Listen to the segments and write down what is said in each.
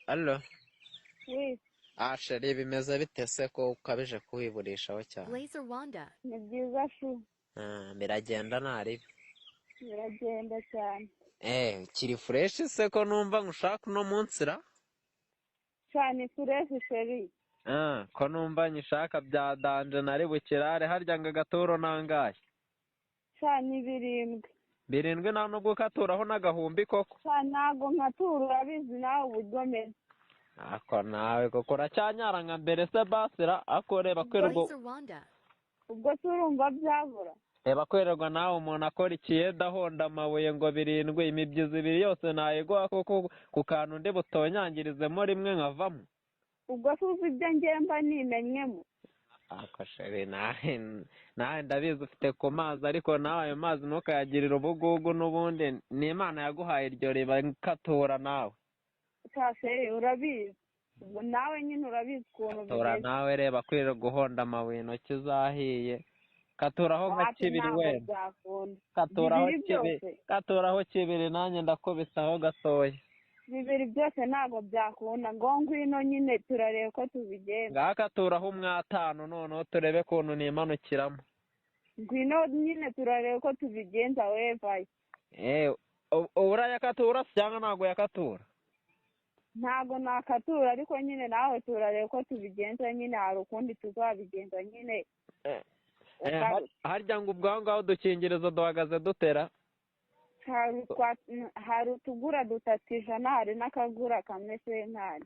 Allo Oui, sheri bimeze bite se ko ukabije kuwiburishaho cyane? Blaze Rwanda. ni byiza shu. Biragenda ntaribi. Biragenda cyane. Kiri fureshi se ko numva ngushaka uno munsi ra? Cyane fureshi sheri. Ko numva nyishaka bya danje nari bukirare harya ngo agaturo nangahe? Cyane 7. 7 nta nubwo ukaturaho n'agahumbi koko? Cyane ntago nkatura urabizi nawe uburyo meze. Ako nawe koko uracyanyara nka mbere se basira akoreba kwerego. Blaze Rwanda. Ubwo turumva byabura. Reba kwererwa nawe umuntu akora ikiyeda ahonda amabuye ngo 7 imibyizi 2 yose nayiguha koko ku kantu ndi butonyangirizemo rimwe nkavamo. Ubwo tuzi ibyo ngemba nimenywemo. Ako sheri nawe ndabizi ufite ku mazi ariko nawe ayo mazi ntukayagirire ubugugu n'ubundi ni Imana yaguhaye iryo riba katura nawe. Sheri urabizi. Ubwo nawe nyine urabizi ukuntu Katura nawe reba kwirirwa guhonda amabuye intoki zahiye. Katuraho nka kibiri wenda. Katuraho kibiri nanjye ndakubisaho gatoya. 2 byose ntago byakunda ngo ngwino nyine turareba ko tubigenza. Ngakaturaho 5 noneho turebe kuntu nimanukiramo. Ngwino nyine turareba ko tubigenza wevaye. Urayakatura cyangwa ntago yakatura? Ntago nakatura ariko nyine nawe turareba ko tubigenza nyine hari ukundi tuzabigenza nyine. Harya ngo ubwo ngaho dukingirizo duhagaze dutera? Hari utugura 300 hari n'akagura kamwe senkari.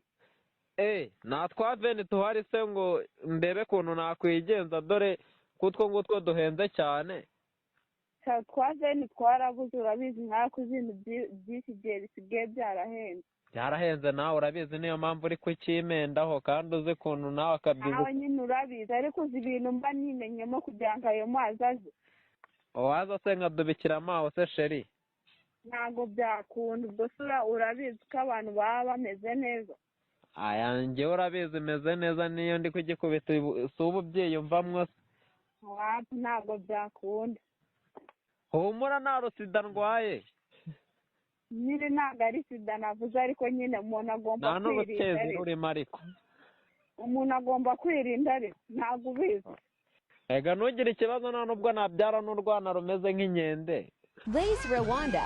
Natwa veni tuhari se ngo ndebe kuntu nakwigenza dore kutwo ngutwo duhenze cyane. Twa veni twarabuze urabizi nkako ibintu byinshi gihe bisigaye byarahenze. Byarahenze nawe urabizi niyo mpamvu uri kukimendaho kandi uzi kuntu nawe akabyibuka. Nawe nyine urabizi ariko uzi ibintu mba nimenyemo kugira ngo ayo mazi aze. Waza se nkadubikira amaho se sheri? Ntago byakunda ubwo sura urabizi ko abantu baba bameze neza. Njye urabizi meze neza niyo ndi kugikubita si ubu byiyumvamwo se. Ntago byakunda. Humura nta rusida ndwaye. Nyine ntago ari sida navuze ariko nyine umuntu agomba kwirinda. Nta n'ubutezi rurimo ariko. Umuntu agomba kwirinda ariko ntago ubizi. Ega ntugire ikibazo nta nubwo nabyara n'urwana rumeze nk'inkende. Blaze Rwanda.